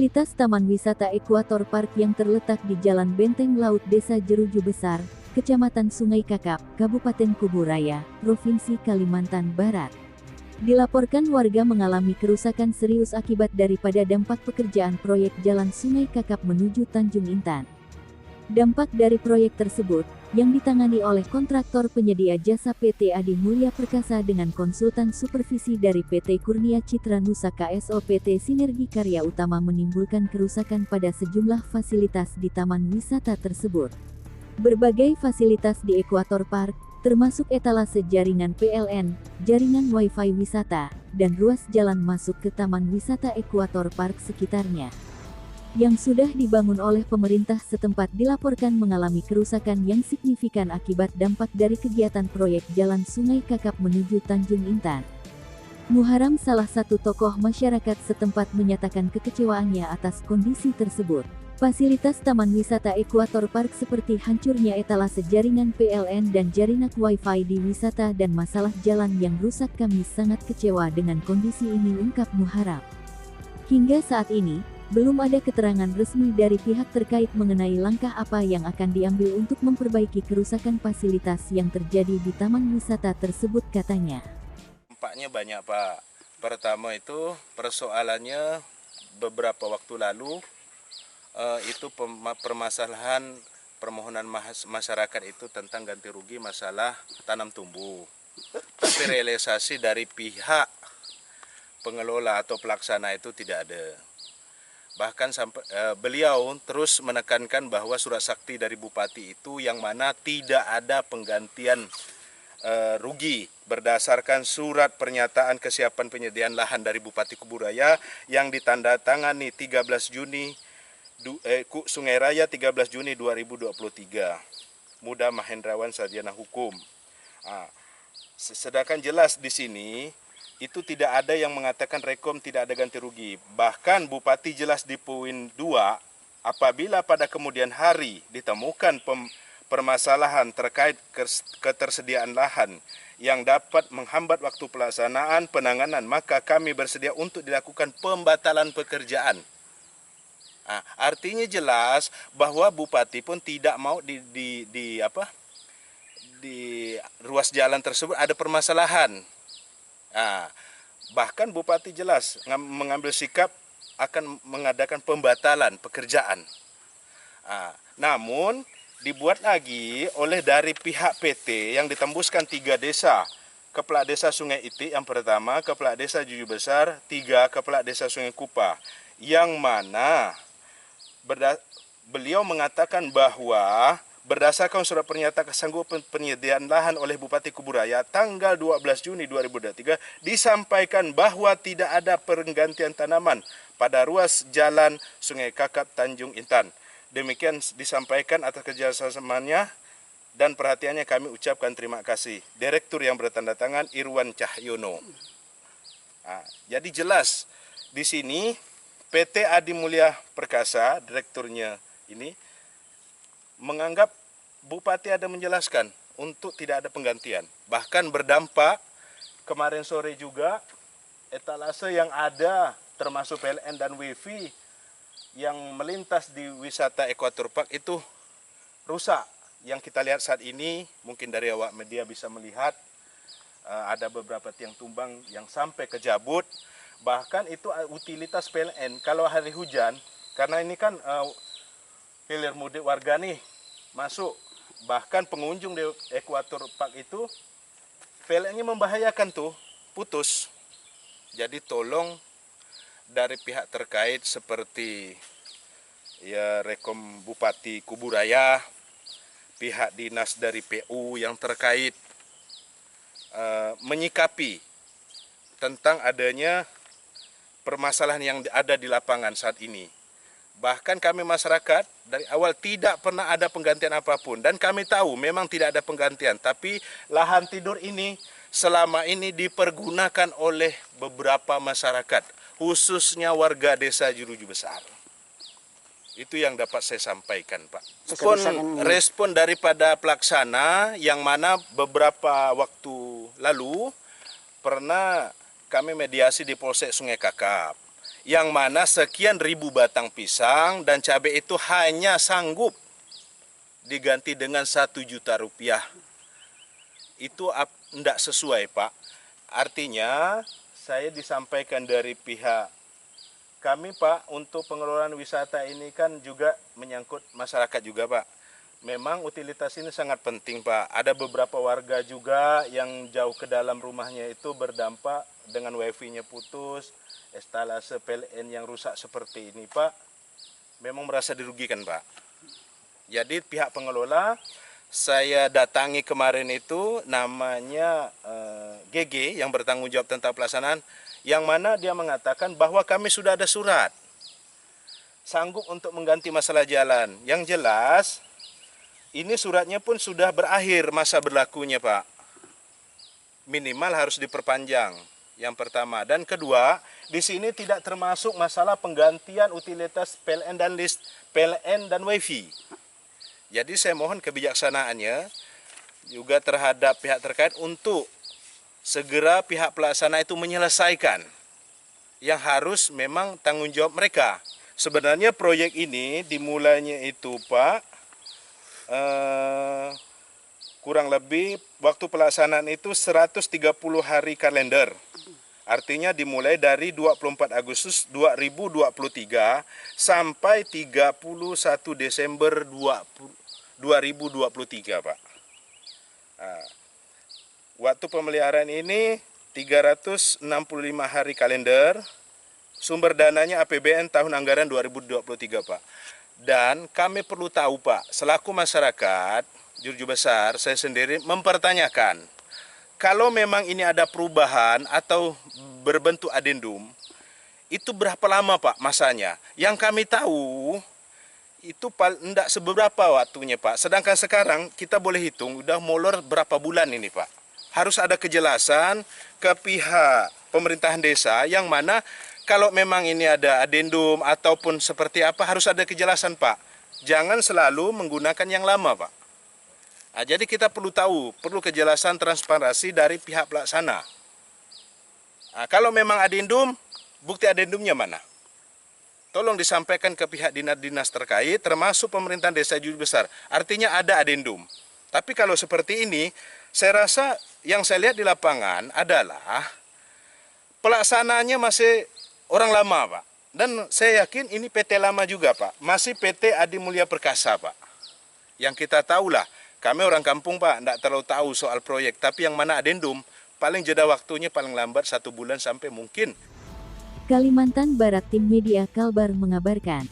Fasilitas Taman Wisata Ekuator Park yang terletak di Jalan Benteng Laut Desa Jeruju Besar, Kecamatan Sungai Kakap, Kabupaten Kuburaya, Provinsi Kalimantan Barat. Dilaporkan warga mengalami kerusakan serius akibat daripada dampak pekerjaan proyek Jalan Sungai Kakap menuju Tanjung Intan. Dampak dari proyek tersebut, yang ditangani oleh kontraktor penyedia jasa PT Adi Mulya Perkasa dengan konsultan supervisi dari PT Kurnia Citra Nusa KSO PT Sinergi Karya Utama menimbulkan kerusakan pada sejumlah fasilitas di taman wisata tersebut. Berbagai fasilitas di Ekuator Park, termasuk etalase jaringan PLN, jaringan Wi-Fi wisata, dan ruas jalan masuk ke Taman Wisata Ekuator Park sekitarnya, yang sudah dibangun oleh pemerintah setempat dilaporkan mengalami kerusakan yang signifikan akibat dampak dari kegiatan proyek Jalan Sungai Kakap menuju Tanjung Intan. Muharam, salah satu tokoh masyarakat setempat, menyatakan kekecewaannya atas kondisi tersebut. Fasilitas Taman Wisata Ekuator Park seperti hancurnya etalase jaringan PLN dan jaringan Wi-Fi di wisata dan masalah jalan yang rusak, kami sangat kecewa dengan kondisi ini, ungkap Muharam. Hingga saat ini, belum ada keterangan resmi dari pihak terkait mengenai langkah apa yang akan diambil untuk memperbaiki kerusakan fasilitas yang terjadi di taman wisata tersebut, katanya. Dampaknya banyak, Pak. Pertama itu persoalannya beberapa waktu lalu itu permasalahan permohonan masyarakat itu tentang ganti rugi masalah tanam tumbuh. Tapi realisasi dari pihak pengelola atau pelaksana itu tidak ada. Bahkan sampai beliau terus menekankan bahwa surat sakti dari bupati itu yang mana tidak ada penggantian rugi berdasarkan surat pernyataan kesiapan penyediaan lahan dari Bupati Kuburaya yang ditandatangani 13 Juni Sungai Raya 13 Juni 2023. Muda Mahendrawan Sarjana Hukum. Sedangkan jelas di sini itu tidak ada yang mengatakan rekom tidak ada ganti rugi. Bahkan Bupati jelas di poin 2, apabila pada kemudian hari ditemukan permasalahan terkait ketersediaan lahan yang dapat menghambat waktu pelaksanaan penanganan, maka kami bersedia untuk dilakukan pembatalan pekerjaan. Artinya jelas bahwa Bupati pun tidak mau di ruas jalan tersebut ada permasalahan. Bahkan Bupati jelas mengambil sikap akan mengadakan pembatalan pekerjaan. Namun dibuat lagi oleh dari pihak PT yang ditembuskan 3 desa. Kepala Desa Sungai Itik yang pertama, Kepala Desa Jeruju Besar, 3 Kepala Desa Sungai Kupa. Yang mana beliau mengatakan bahwa berdasarkan surat pernyataan kesanggupan penyediaan lahan oleh Bupati Kuburaya tanggal 12 Juni 2023 disampaikan bahwa tidak ada penggantian tanaman pada ruas jalan Sungai Kakap Tanjung Intan. Demikian disampaikan atas kerjasamanya dan perhatiannya, kami ucapkan terima kasih. Direktur yang bertanda tangan Irwan Cahyono. Jadi jelas di sini PT Adi Mulya Perkasa, direkturnya ini menganggap Bupati ada menjelaskan untuk tidak ada penggantian. Bahkan berdampak kemarin sore juga etalase yang ada termasuk PLN dan Wi-Fi yang melintas di wisata Ekuator Park itu rusak. Yang kita lihat saat ini, mungkin dari awak media bisa melihat ada beberapa tiang tumbang yang sampai ke jabut. Bahkan itu utilitas PLN kalau hari hujan, karena ini kan hilir mudik warga nih masuk, bahkan pengunjung di Ekuator Park itu PLN-nya membahayakan tuh, putus. Jadi tolong dari pihak terkait seperti ya Rekom Bupati Kuburaya, pihak dinas dari PU yang terkait menyikapi tentang adanya permasalahan yang ada di lapangan saat ini. Bahkan kami masyarakat dari awal tidak pernah ada penggantian apapun. Dan kami tahu memang tidak ada penggantian. Tapi lahan tidur ini selama ini dipergunakan oleh beberapa masyarakat. Khususnya warga desa Jeruju Besar. Itu yang dapat saya sampaikan, Pak. Respon daripada pelaksana yang mana beberapa waktu lalu pernah kami mediasi di Polsek Sungai Kakap. Yang mana sekian ribu batang pisang dan cabai itu hanya sanggup diganti dengan 1 juta rupiah. Itu tidak sesuai, Pak. Artinya saya disampaikan dari pihak kami, Pak, untuk pengelolaan wisata ini kan juga menyangkut masyarakat juga, Pak. Memang utilitas ini sangat penting, Pak. Ada beberapa warga juga yang jauh ke dalam rumahnya itu berdampak dengan wifi-nya putus, instalasi PLN yang rusak seperti ini, Pak. Memang merasa dirugikan, Pak. Jadi pihak pengelola saya datangi kemarin itu namanya GG yang bertanggung jawab tentang pelaksanaan, yang mana dia mengatakan bahwa kami sudah ada surat sanggup untuk mengganti masalah jalan. Yang jelas ini suratnya pun sudah berakhir masa berlakunya, Pak. Minimal harus diperpanjang. Yang pertama dan kedua, di sini tidak termasuk masalah penggantian utilitas PLN dan list PLN dan WiFi. Jadi saya mohon kebijaksanaannya juga terhadap pihak terkait untuk segera pihak pelaksana itu menyelesaikan yang harus memang tanggung jawab mereka. Sebenarnya proyek ini dimulainya itu, Pak, kurang lebih waktu pelaksanaan itu 130 hari kalender. Artinya dimulai dari 24 Agustus 2023 sampai 31 Desember 2023, Pak. Nah, waktu pemeliharaan ini 365 hari kalender, sumber dananya APBN tahun anggaran 2023, Pak. Dan kami perlu tahu, Pak, selaku masyarakat, juru besar, saya sendiri mempertanyakan, kalau memang ini ada perubahan atau berbentuk adendum, itu berapa lama, Pak, masanya? Yang kami tahu, itu tidak seberapa waktunya, Pak. Sedangkan sekarang kita boleh hitung, udah molor berapa bulan ini, Pak. Harus ada kejelasan ke pihak pemerintahan desa, yang mana kalau memang ini ada adendum ataupun seperti apa, harus ada kejelasan, Pak. Jangan selalu menggunakan yang lama, Pak. Nah, jadi kita perlu tahu, perlu kejelasan transparansi dari pihak pelaksana. Nah, kalau memang adendum, bukti adendumnya mana? Tolong disampaikan ke pihak dinas-dinas terkait, termasuk pemerintahan desa juru besar. Artinya ada adendum. Tapi kalau seperti ini, saya rasa yang saya lihat di lapangan adalah pelaksanaannya masih orang lama, Pak. Dan saya yakin ini PT lama juga, Pak. Masih PT Adi Mulia Perkasa, Pak. Yang kita tahulah, kami orang kampung, Pak, tidak terlalu tahu soal proyek. Tapi yang mana adendum, paling jeda waktunya paling lambat 1 bulan sampai mungkin. Kalimantan Barat, Tim Media Kalbar mengabarkan.